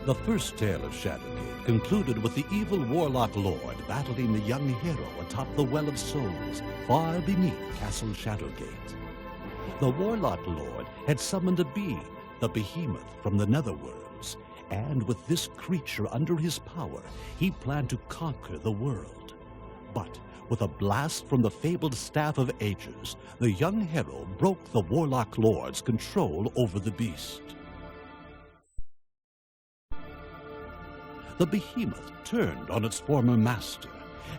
The first tale of Shadowgate concluded with the evil Warlock Lord battling the young hero atop the Well of Souls, far beneath Castle Shadowgate. The Warlock Lord had summoned a being, the Behemoth, from the Netherworlds, and with this creature under his power, he planned to conquer the world. But with a blast from the fabled Staff of Ages, the young hero broke the Warlock Lord's control over the beast. The Behemoth turned on its former master,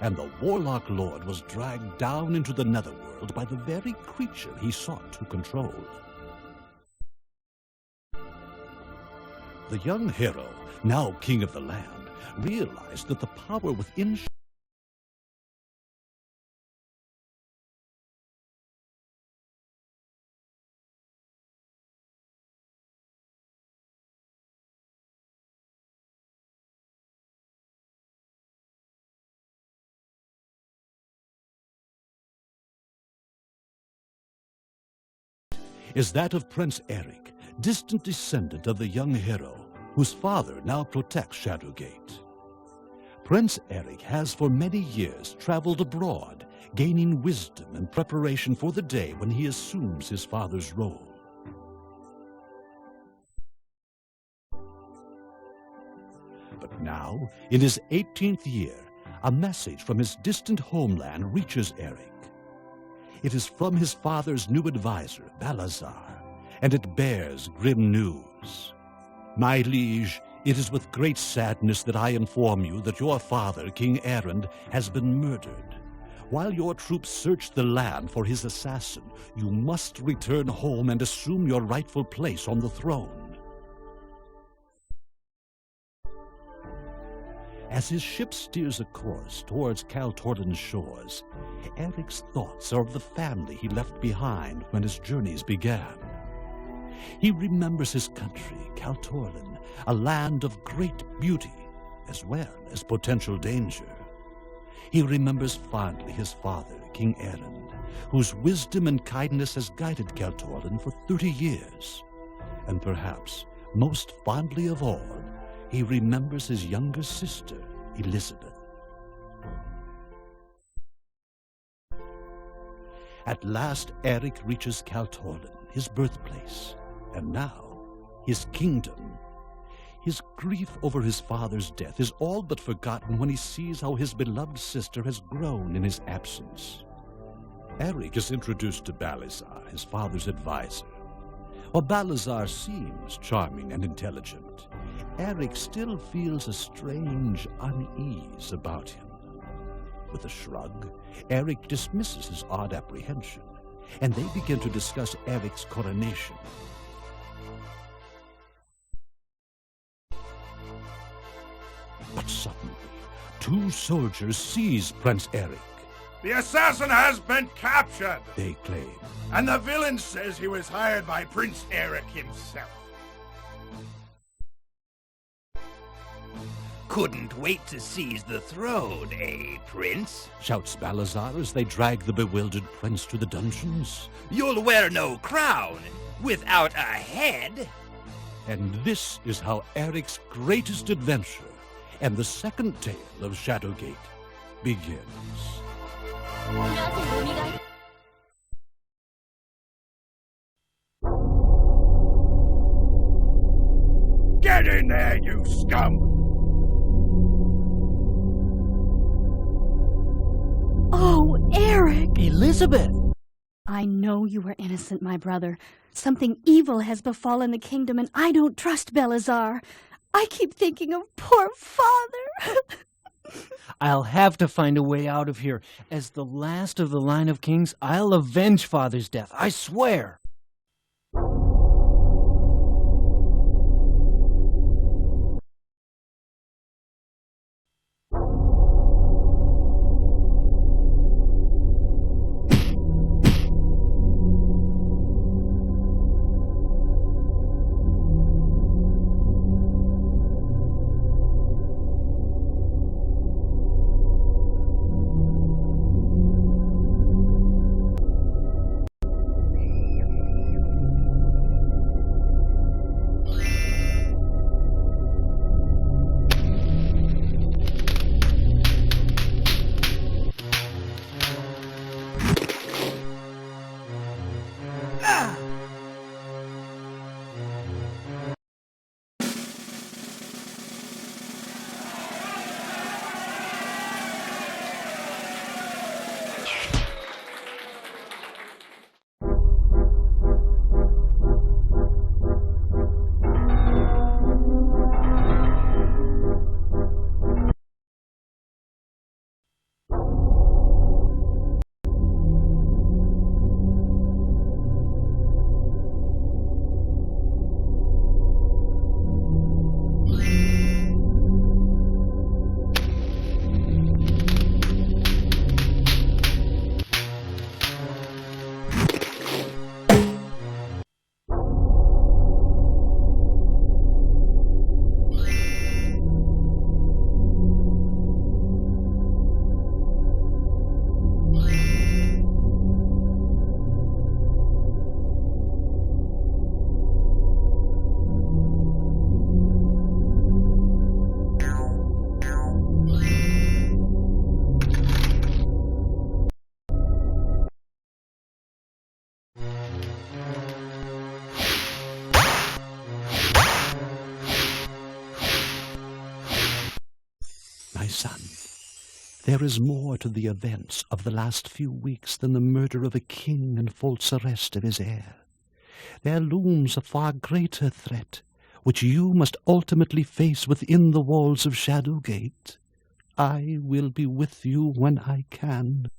and the Warlock Lord was dragged down into the Netherworld by the very creature he sought to control. The young hero, now king of the land, realized that the power within is that of Prince Eric, distant descendant of the young hero, whose father now protects Shadowgate. Prince Eric has for many years traveled abroad, gaining wisdom and preparation for the day when he assumes his father's role. But now, in his 18th year, a message from his distant homeland reaches Eric. It is from his father's new advisor, Balazar, and it bears grim news. My liege, it is with great sadness that I inform you that your father, King Erend, has been murdered. While your troops search the land for his assassin, you must return home and assume your rightful place on the throne. As his ship steers a course towards Kaltorlin's shores, Eric's thoughts are of the family he left behind when his journeys began. He remembers his country, Kaltorlin, a land of great beauty, as well as potential danger. He remembers fondly his father, King Erend, whose wisdom and kindness has guided Kaltorlin for 30 years. And perhaps, most fondly of all, he remembers his younger sister, Elizabeth. At last, Eric reaches Kaltorlin, his birthplace, and now his kingdom. His grief over his father's death is all but forgotten when he sees how his beloved sister has grown in his absence. Eric is introduced to Balazar, his father's advisor. While Balazar seems charming and intelligent, Eric still feels a strange unease about him. With a shrug, Eric dismisses his odd apprehension, and they begin to discuss Eric's coronation. But suddenly, two soldiers seize Prince Eric. The assassin has been captured, They claim. and the villain says he was hired by Prince Eric himself. Couldn't wait to seize the throne, eh, Prince? Shouts Balazar as they drag the bewildered prince to the dungeons. You'll wear no crown without a head. And this is how Eric's greatest adventure and the second tale of Shadowgate begins. Get in there, you scum! Oh, Eric! Elizabeth! I know you were innocent, my brother. Something evil has befallen the kingdom, and I don't trust Balazar. I keep thinking of poor father. I'll have to find a way out of here. As the last of the line of kings, I'll avenge father's death, I swear! my son. There is more to the events of the last few weeks than the murder of a king and false arrest of his heir. There looms a far greater threat, which you must ultimately face within the walls of Shadowgate. I will be with you when I can.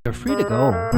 You're free to go.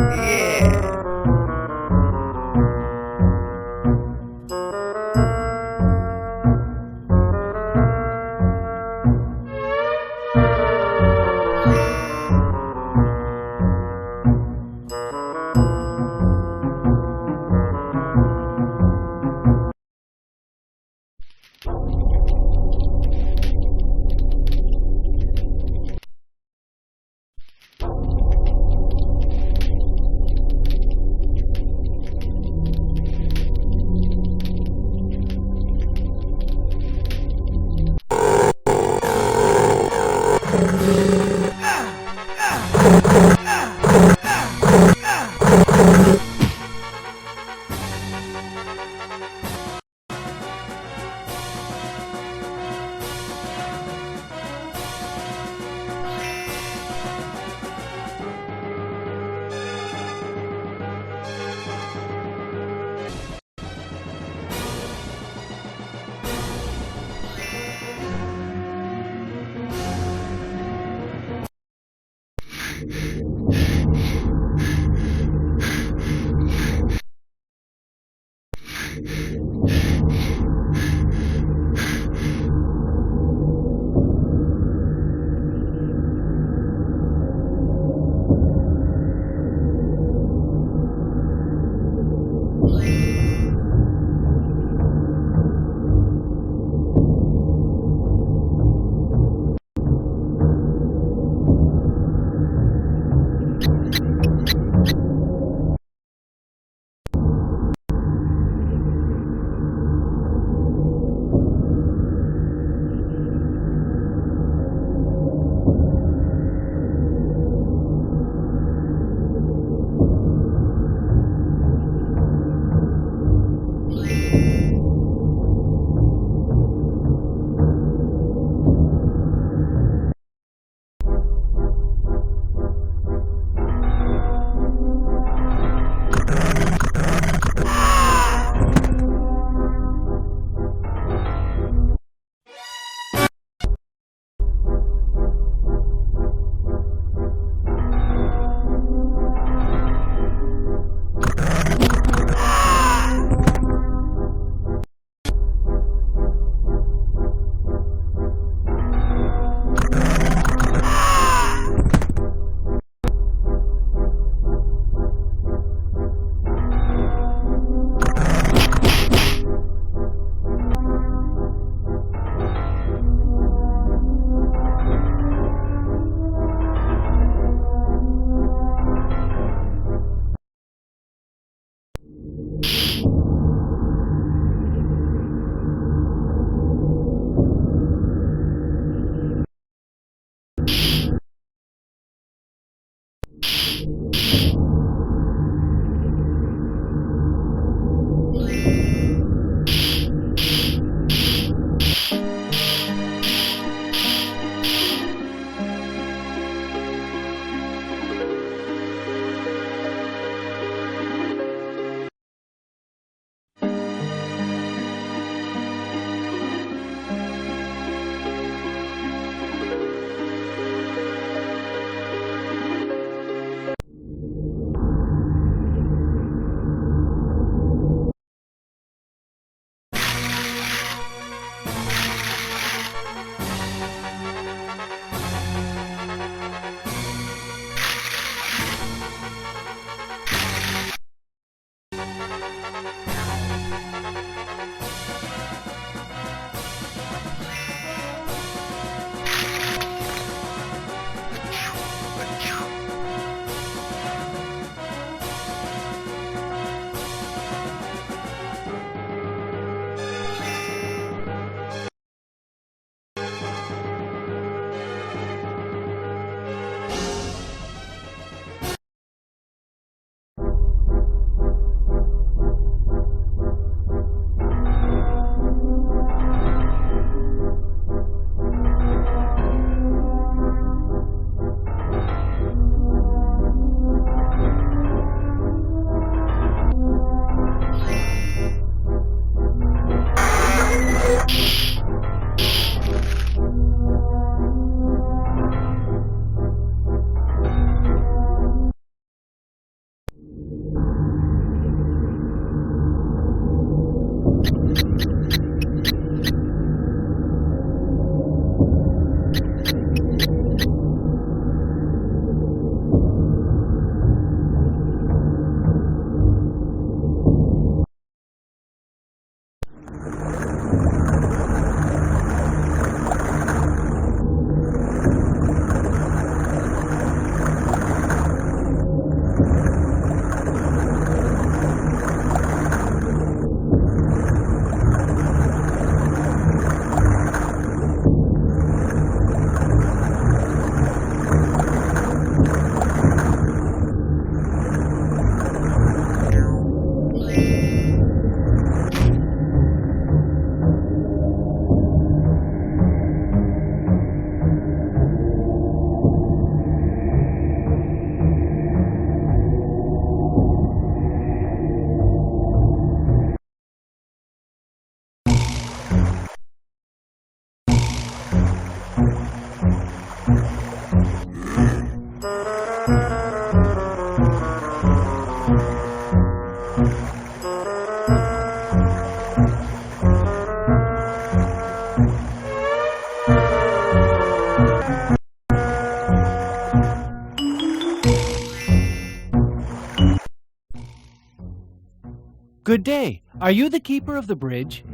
Good day. Are you the keeper of the bridge?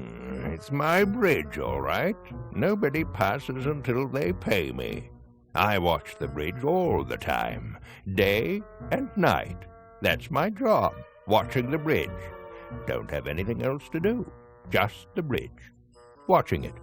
It's my bridge, all right. Nobody passes until they pay me. I watch the bridge all the time, day and night. That's my job, watching the bridge. Don't have anything else to do, just the bridge, watching it.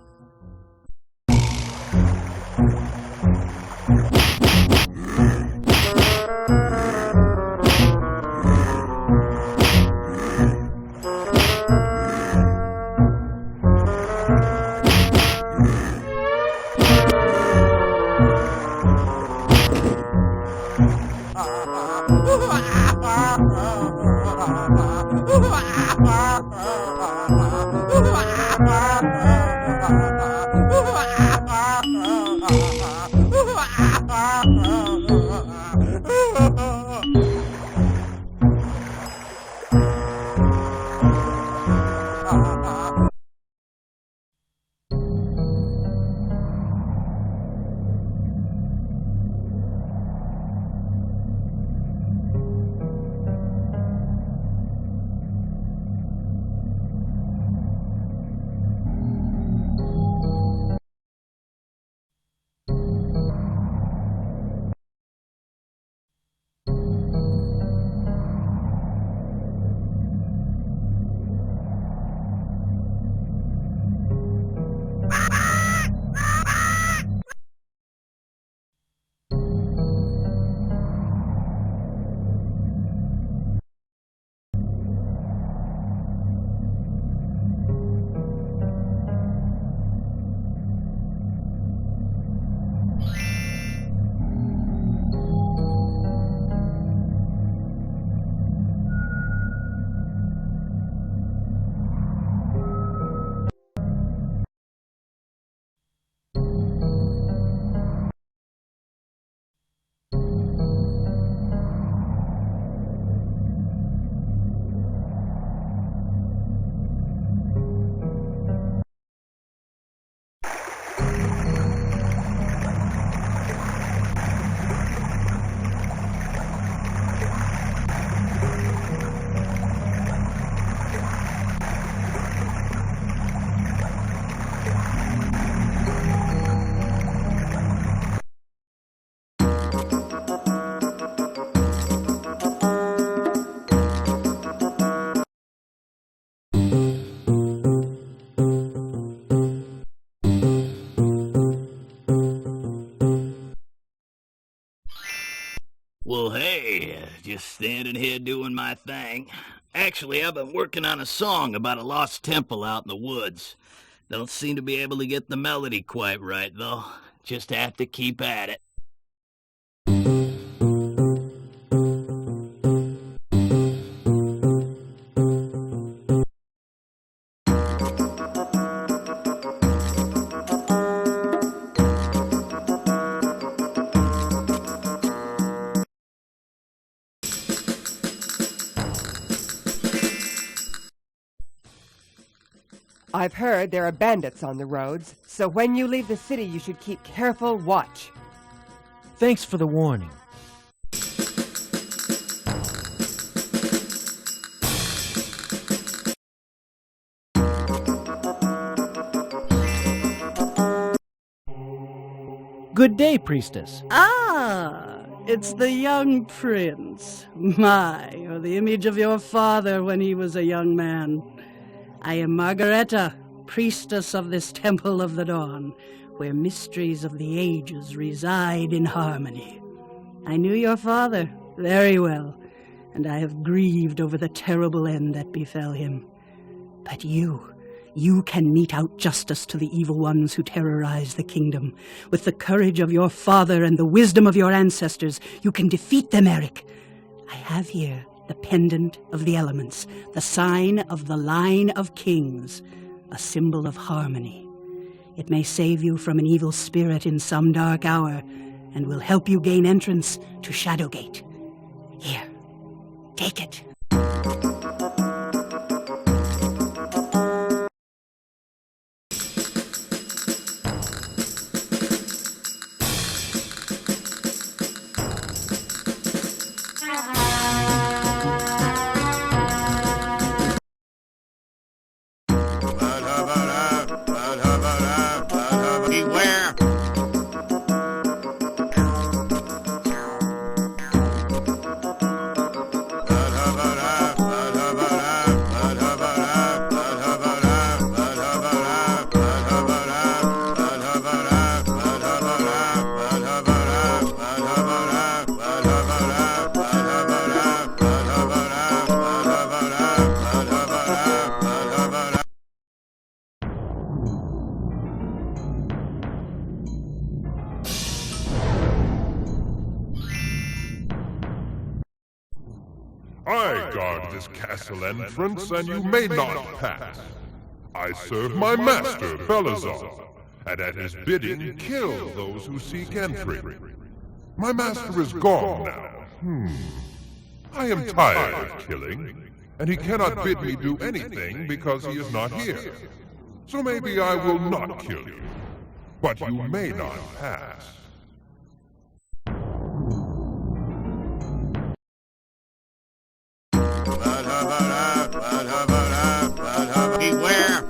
just standing here doing my thing. Actually, I've been working on a song about a lost temple out in the woods. Don't seem to be able to get the melody quite right, though. Just have to keep at it. I've heard there are bandits on the roads, so when you leave the city, you should keep careful watch. Thanks for the warning. Good day, priestess. Ah, it's the young prince. My, you're the image of your father when he was a young man. I am Margareta, priestess of this Temple of the Dawn, where mysteries of the ages reside in harmony. I knew your father very well, and I have grieved over the terrible end that befell him. But you can mete out justice to the evil ones who terrorize the kingdom. With the courage of your father and the wisdom of your ancestors, you can defeat them, Eric. I have here the pendant of the elements, the sign of the line of kings, a symbol of harmony. It may save you from an evil spirit in some dark hour, and will help you gain entrance to Shadowgate. Here, take it. Beware! I guard this castle entrance, and you may not pass. I serve my master, Belazar, and at his bidding kill those who seek entry. My master is gone now. I am tired of killing, and he cannot bid me do anything because he is not here. So maybe I will not kill you, but you may not pass. Beware!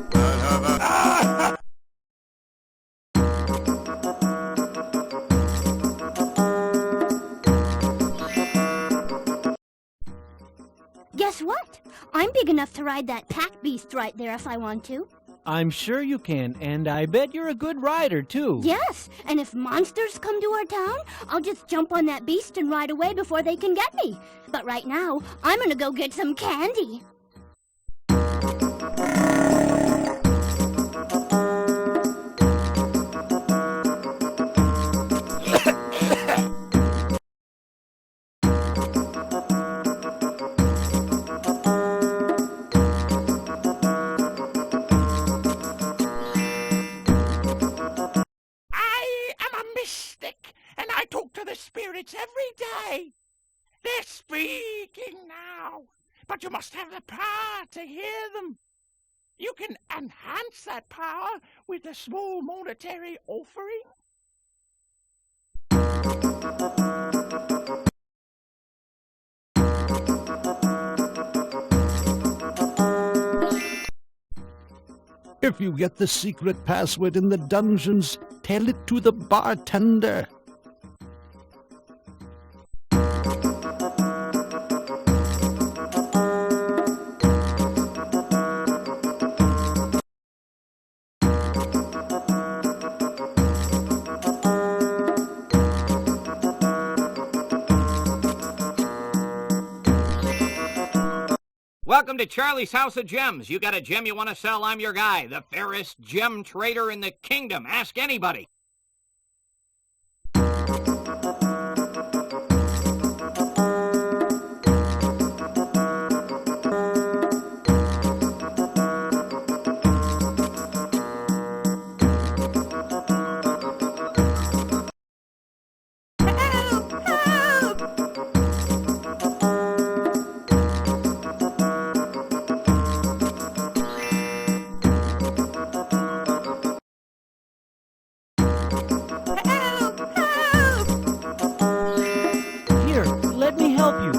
Guess what? I'm big enough to ride that pack beast right there if I want to. I'm sure you can, and I bet you're a good rider, too. Yes, and if monsters come to our town, I'll just jump on that beast and ride away before they can get me. But right now, I'm gonna go get some candy. spirits every day. They're speaking now, but you must have the power to hear them. You can enhance that power with a small monetary offering. If you get the secret password in the dungeons, tell it to the bartender. Welcome to Charlie's House of Gems. You got a gem you want to sell, I'm your guy. The fairest gem trader in the kingdom. Ask anybody. Here, let me help you.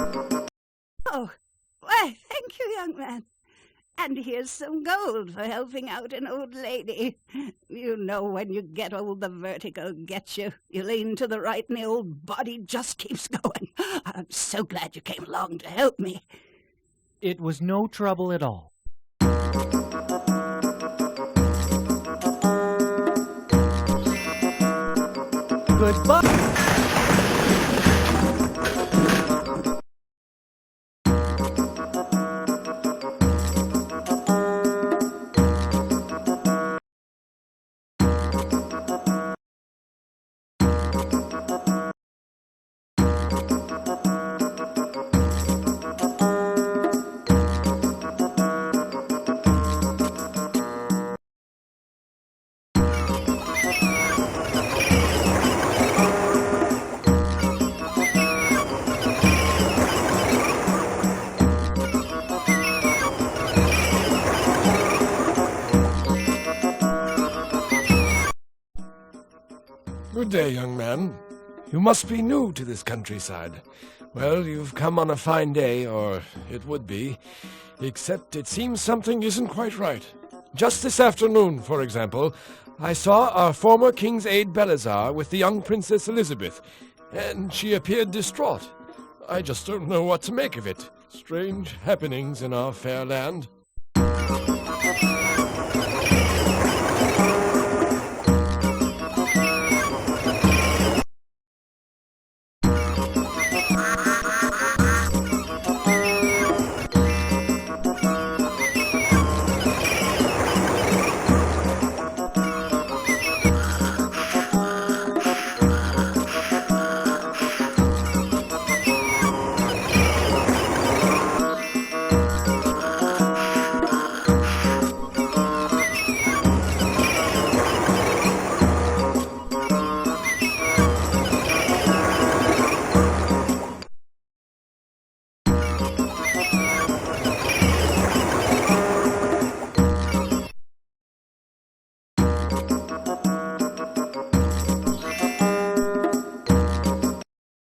Oh, why, thank you, young man. And here's some gold for helping out an old lady. You know when you get old, the vertigo gets you. You lean to the right and the old body just keeps going. I'm so glad you came along to help me. It was no trouble at all. Goodbye. Good day, young man. You must be new to this countryside. Well, you've come on a fine day, or it would be. Except it seems something isn't quite right. Just this afternoon, for example, I saw our former King's aide Belazar with the young Princess Elizabeth, and she appeared distraught. I just don't know what to make of it. Strange happenings in our fair land.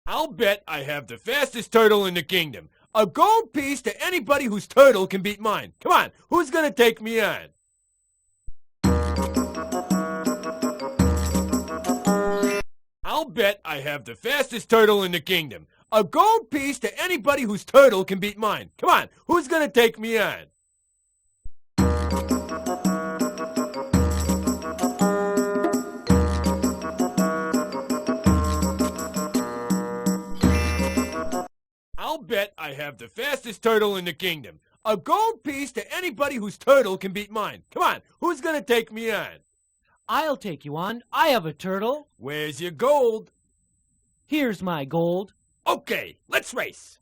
I'll bet I have the fastest turtle in the kingdom. A gold piece to anybody whose turtle can beat mine. Come on, who's gonna take me on? I'll bet I have the fastest turtle in the kingdom. A gold piece to anybody whose turtle can beat mine. Come on, who's gonna take me on? I'll bet I have the fastest turtle in the kingdom. A gold piece to anybody whose turtle can beat mine. Come on, who's gonna take me on? I'll take you on. I have a turtle. Where's your gold? Here's my gold. Okay, let's race.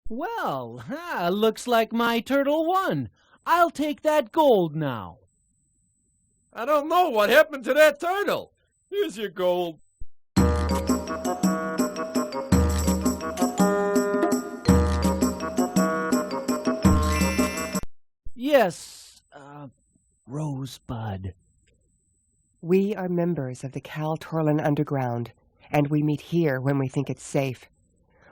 Well, looks like my turtle won. I'll take that gold now. I don't know what happened to that turtle. Here's your gold. Yes, Rosebud. We are members of the Cal Torlin Underground, and we meet here when we think it's safe.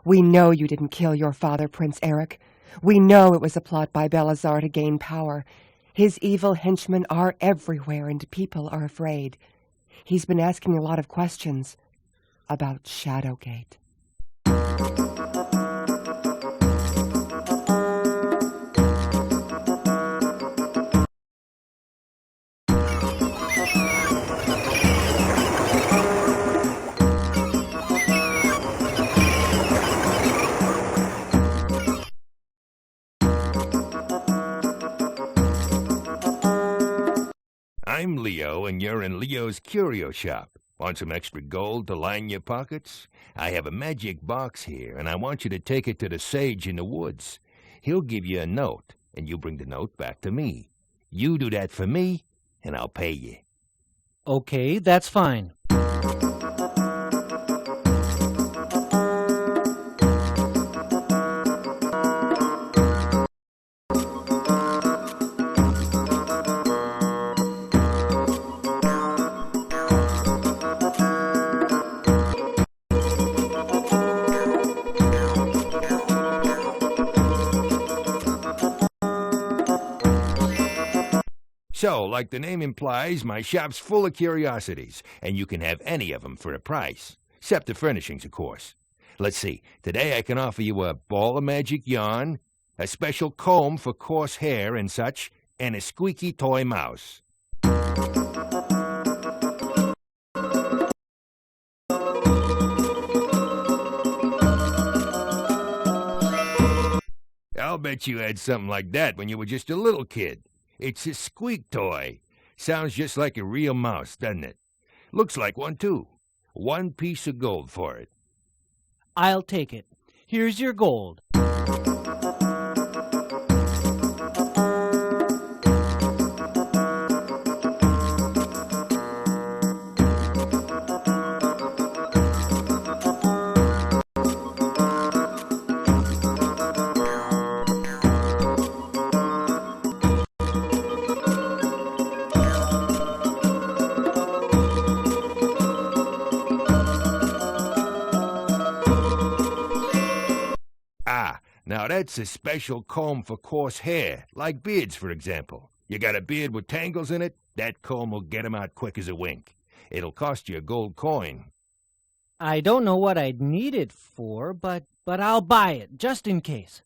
We know you didn't kill your father, Prince Eric. We know it was a plot by Belazar to gain power. His evil henchmen are everywhere, and people are afraid. He's been asking a lot of questions about Shadowgate. I'm Leo, and you're in Leo's Curio Shop. Want some extra gold to line your pockets? I have a magic box here, and I want you to take it to the sage in the woods. He'll give you a note, and you bring the note back to me. You do that for me, and I'll pay you. Okay, that's fine. So, like the name implies, my shop's full of curiosities, and you can have any of them for a price. Except the furnishings, of course. Let's see, today I can offer you a ball of magic yarn, a special comb for coarse hair and such, and a squeaky toy mouse. I'll bet you had something like that when you were just a little kid. It's a squeak toy. Sounds just like a real mouse, doesn't it? Looks like one, too. 1 piece of gold for it. I'll take it. Here's your gold. Now that's a special comb for coarse hair, like beards, for example. You got a beard with tangles in it? That comb will get 'em out quick as a wink. It'll cost you a gold coin. I don't know what I'd need it for, but I'll buy it, just in case.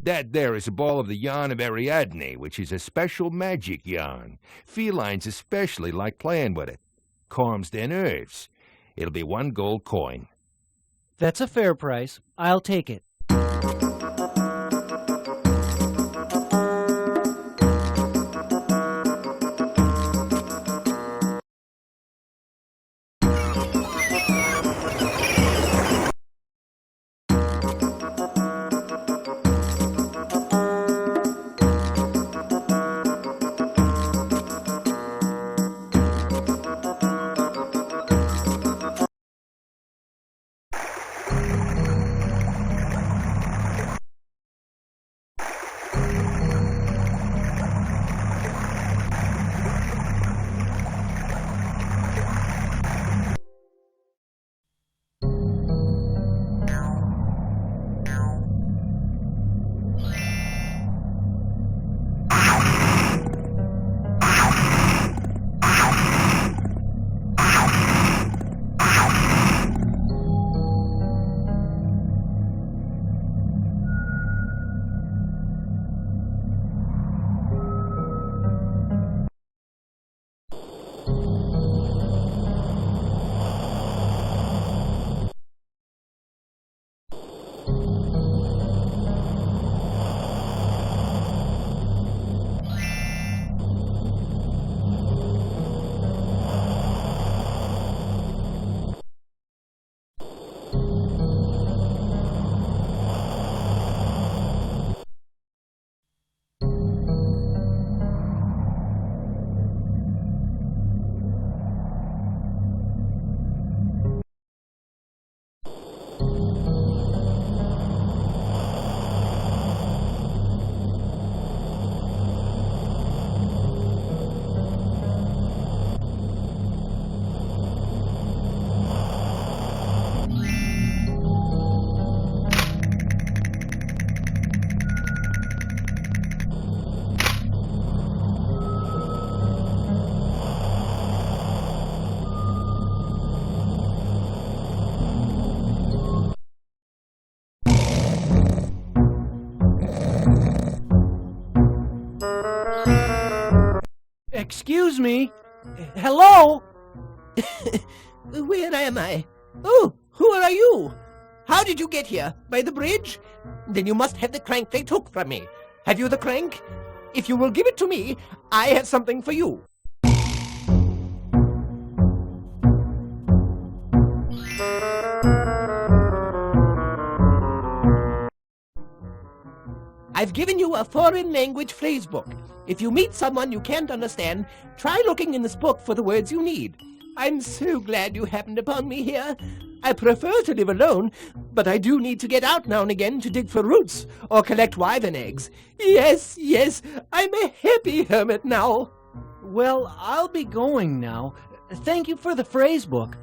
That there is a ball of the yarn of Ariadne, which is a special magic yarn. Felines especially like playing with it. Calms their nerves. It'll be 1 gold coin. That's a fair price. I'll take it. Excuse me? Hello? Where am I? Oh, who are you? How did you get here? By the bridge? Then you must have the crank they took from me. Have you the crank? If you will give it to me, I have something for you. I've given you a foreign language phrase book. If you meet someone you can't understand, try looking in this book for the words you need. I'm so glad you happened upon me here. I prefer to live alone, but I do need to get out now and again to dig for roots or collect wyvern eggs. Yes, yes, I'm a happy hermit now. Well, I'll be going now. Thank you for the phrase book.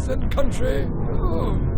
prince and country. Oh.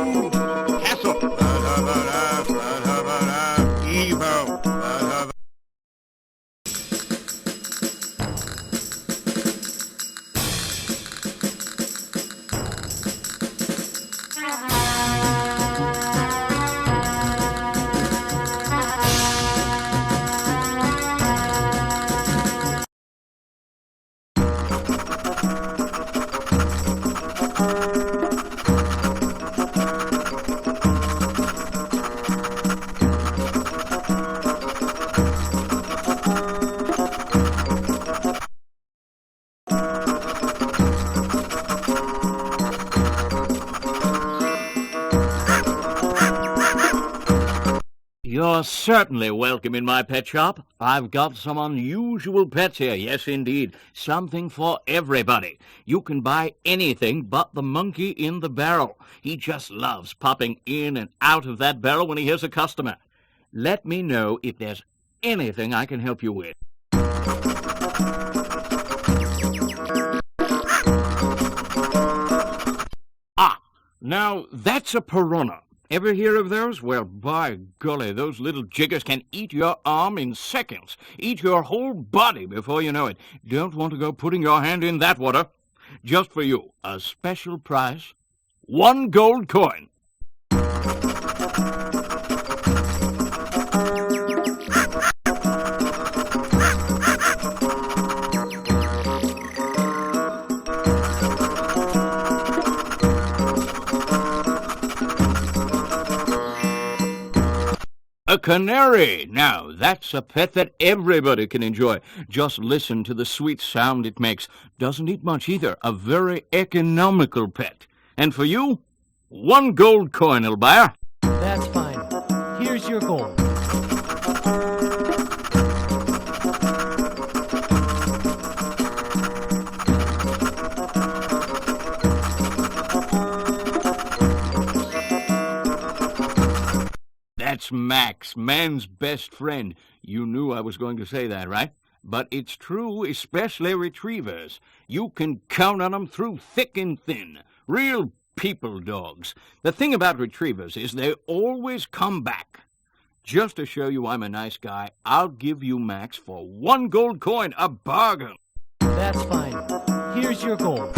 Castle. Evil. You're certainly welcome in my pet shop. I've got some unusual pets here, yes indeed. Something for everybody. You can buy anything but the monkey in the barrel. He just loves popping in and out of that barrel when he hears a customer. Let me know if there's anything I can help you with. Ah, now that's a piranha. Ever hear of those? Well, by golly, those little jiggers can eat your arm in seconds, eat your whole body before you know it. Don't want to go putting your hand in that water. Just for you, a special price, 1 gold coin. A canary. Now, that's a pet that everybody can enjoy. Just listen to the sweet sound it makes. Doesn't eat much either. A very economical pet. And for you, 1 gold coin will buy her. That's fine. Here's your gold. That's Max, man's best friend. You knew I was going to say that, right? But it's true, especially retrievers. You can count on them through thick and thin. Real people dogs. The thing about retrievers is they always come back. Just to show you I'm a nice guy, I'll give you Max for 1 gold coin, a bargain. That's fine. Here's your gold.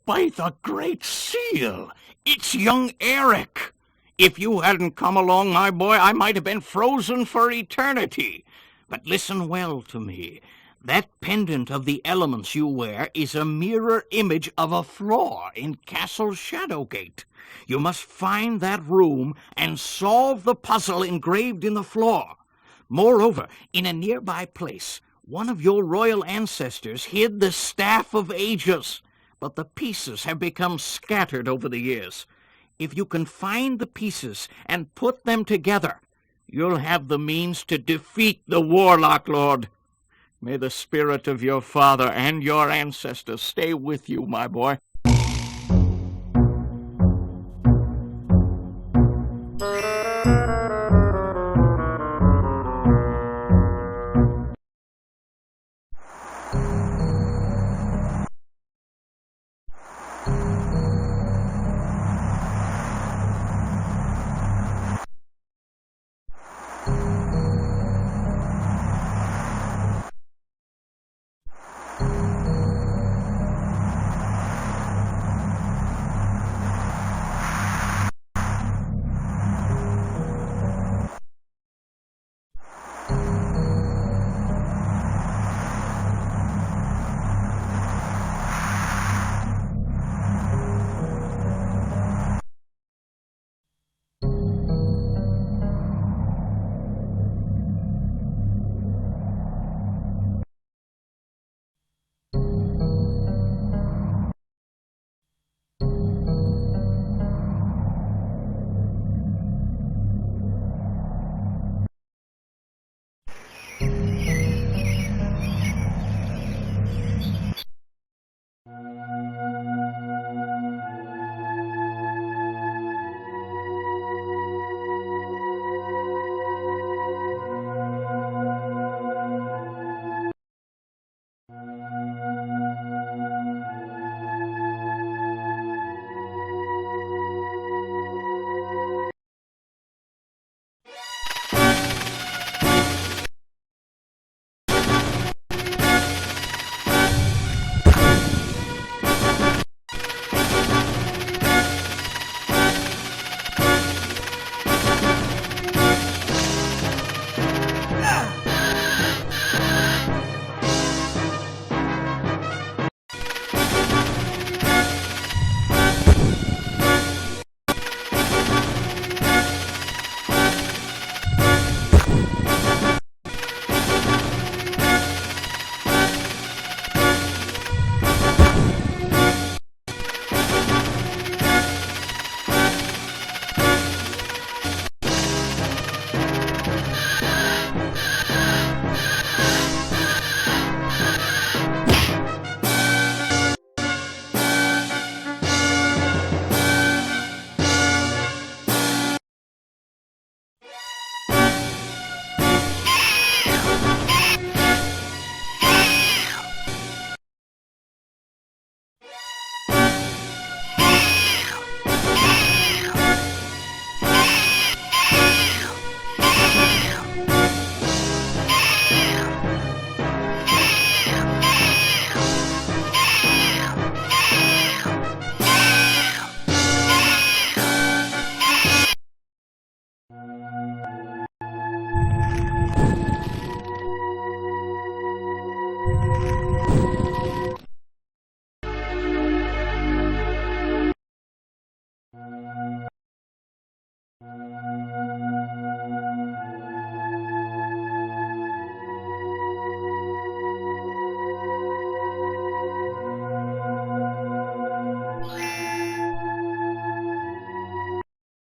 By the Great Seal, it's young Eric. If you hadn't come along, my boy, I might have been frozen for eternity. But listen well to me. That pendant of the elements you wear is a mirror image of a floor in Castle Shadowgate. You must find that room and solve the puzzle engraved in the floor. Moreover, in a nearby place, one of your royal ancestors hid the Staff of Ages, but the pieces have become scattered over the years. If you can find the pieces and put them together, you'll have the means to defeat the Warlock Lord. May the spirit of your father and your ancestors stay with you, my boy.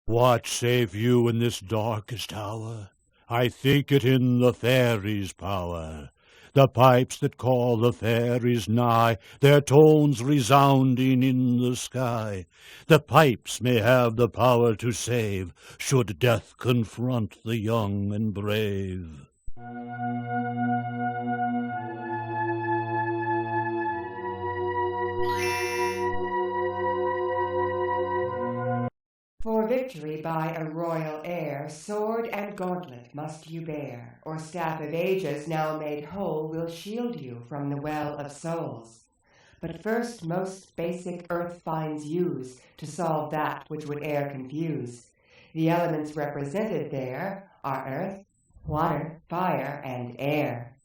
What save you in this darkest hour? I think it in the fairies' power. The pipes that call the fairies nigh, their tones resounding in the sky. The pipes may have the power to save, should death confront the young and brave. For victory by a royal heir, sword and gauntlet must you bear, or staff of ages now made whole will shield you from the well of souls. But first most basic earth finds use to solve that which would e'er confuse. The elements represented there are earth, water, fire, and air.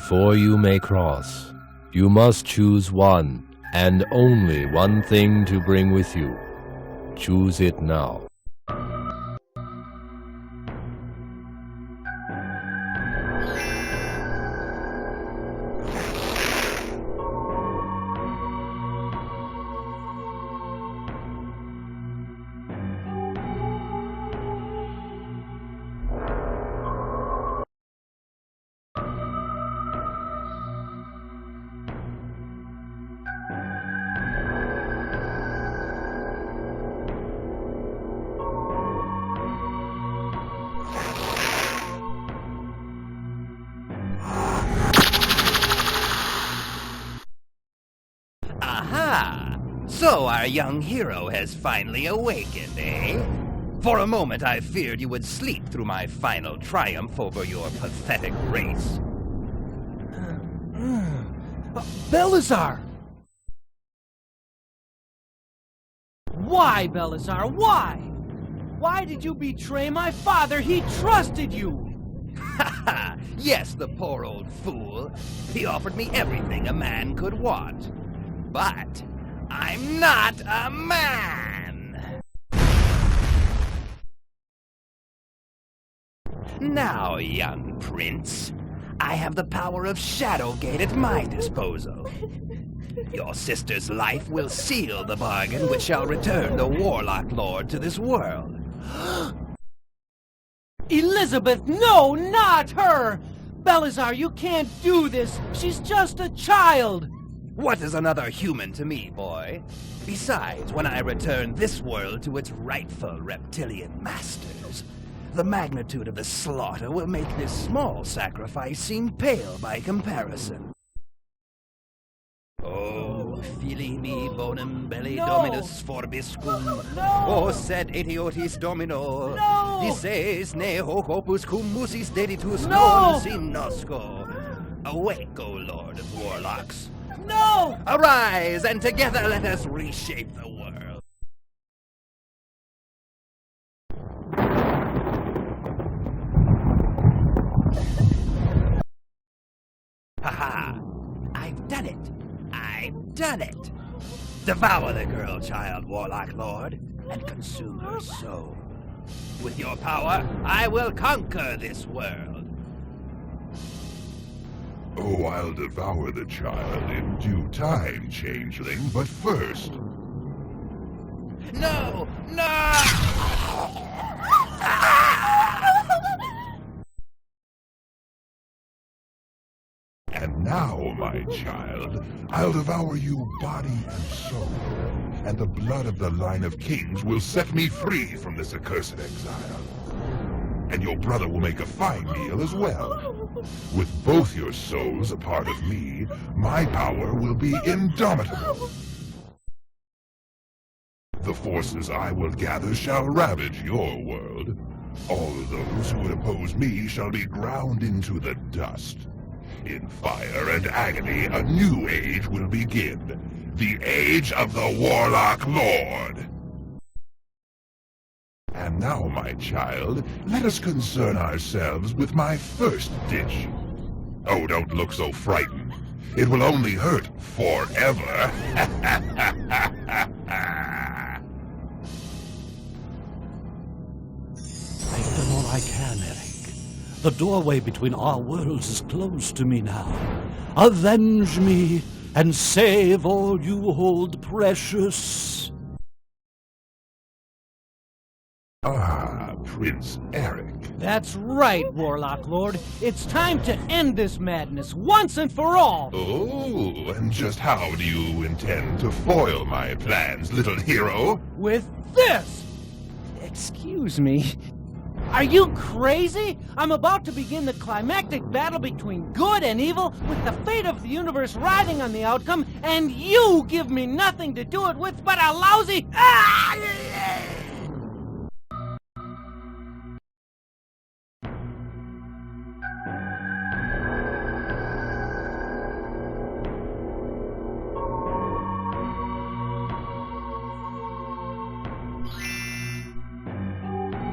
Before you may cross, you must choose one, and only one thing to bring with you. Choose it now. So our young hero has finally awakened, eh? For a moment I feared you would sleep through my final triumph over your pathetic race. Belazar! Why, Belazar? Why? Why did you betray my father? He trusted you! Ha! Yes, the poor old fool. He offered me everything a man could want. But I'm not a man! Now, young prince, I have the power of Shadowgate at my disposal. Your sister's life will seal the bargain which shall return the Warlock Lord to this world. Elizabeth, no, not her! Belazar, you can't do this! She's just a child! What is another human to me, boy? Besides, when I return this world to its rightful reptilian masters, the magnitude of the slaughter will make this small sacrifice seem pale by comparison. Oh, fili me bonum belli dominus forbiscum, o sed etiotis domino, dices ne hoc opus cum musis deditus non sinosco. Awake, O Lord of Warlocks. No! Arise, and together let us reshape the world. Ha-ha! I've done it! I've done it! Devour the girl child, Warlock Lord, and consume her soul. With your power, I will conquer this world. Oh, I'll devour the child in due time, changeling, but first... No! No! And now, my child, I'll devour you body and soul, and the blood of the line of kings will set me free from this accursed exile. And your brother will make a fine meal as well. With both your souls a part of me, my power will be indomitable. The forces I will gather shall ravage your world. All those who would oppose me shall be ground into the dust. In fire and agony, a new age will begin. The Age of the Warlock Lord. And now, my child, let us concern ourselves with my first dish. Oh, don't look so frightened. It will only hurt forever. I've done all I can, Eric. The doorway between our worlds is closed to me now. Avenge me and save all you hold precious. Ah, Prince Eric. That's right, Warlock Lord. It's time to end this madness once and for all. Oh, and just how do you intend to foil my plans, little hero? With this! Excuse me. Are you crazy? I'm about to begin the climactic battle between good and evil, with the fate of the universe riding on the outcome, and you give me nothing to do it with but a lousy...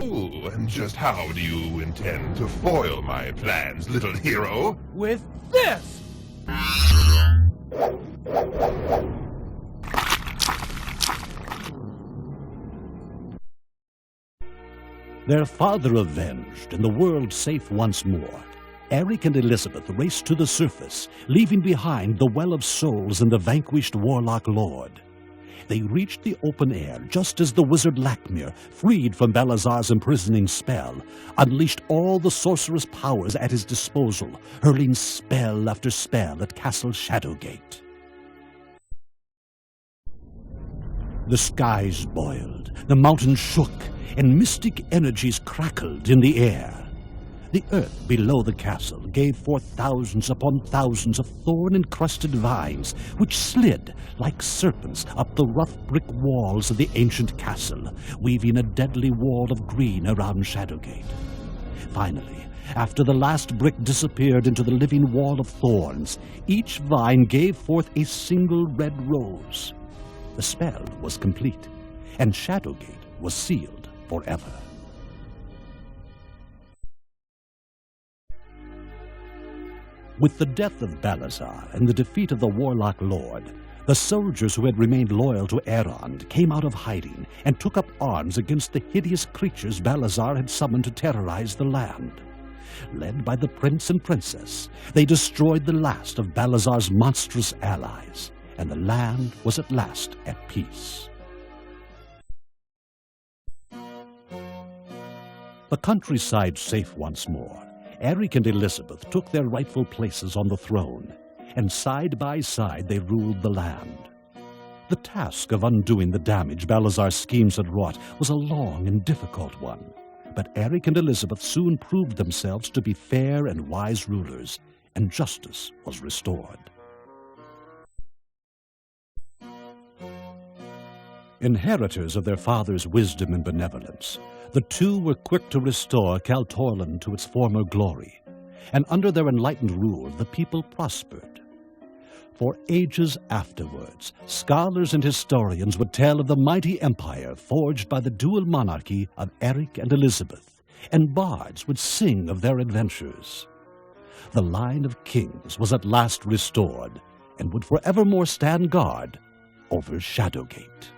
Oh, and just how do you intend to foil my plans, little hero? With this! Their father avenged and the world safe once more, Eric and Elizabeth raced to the surface, leaving behind the Well of Souls and the vanquished Warlock Lord. They reached the open air just as the wizard Lakmir, freed from Belazar's imprisoning spell, unleashed all the sorcerous powers at his disposal, hurling spell after spell at Castle Shadowgate. The skies boiled, the mountains shook, and mystic energies crackled in the air. The earth below the castle gave forth thousands upon thousands of thorn-encrusted vines, which slid like serpents up the rough brick walls of the ancient castle, weaving a deadly wall of green around Shadowgate. Finally, after the last brick disappeared into the living wall of thorns, each vine gave forth a single red rose. The spell was complete, and Shadowgate was sealed forever. With the death of Balazar and the defeat of the Warlock Lord, the soldiers who had remained loyal to Erond came out of hiding and took up arms against the hideous creatures Balazar had summoned to terrorize the land. Led by the prince and princess, they destroyed the last of Balazar's monstrous allies, and the land was at last at peace. The countryside safe once more, Eric and Elizabeth took their rightful places on the throne, and side by side they ruled the land. The task of undoing the damage Balazar's schemes had wrought was a long and difficult one, but Eric and Elizabeth soon proved themselves to be fair and wise rulers, and justice was restored. Inheritors of their father's wisdom and benevolence, the two were quick to restore Kaltorlan to its former glory, and under their enlightened rule the people prospered. For ages afterwards, scholars and historians would tell of the mighty empire forged by the dual monarchy of Eric and Elizabeth, and bards would sing of their adventures. The line of kings was at last restored, and would forevermore stand guard over Shadowgate.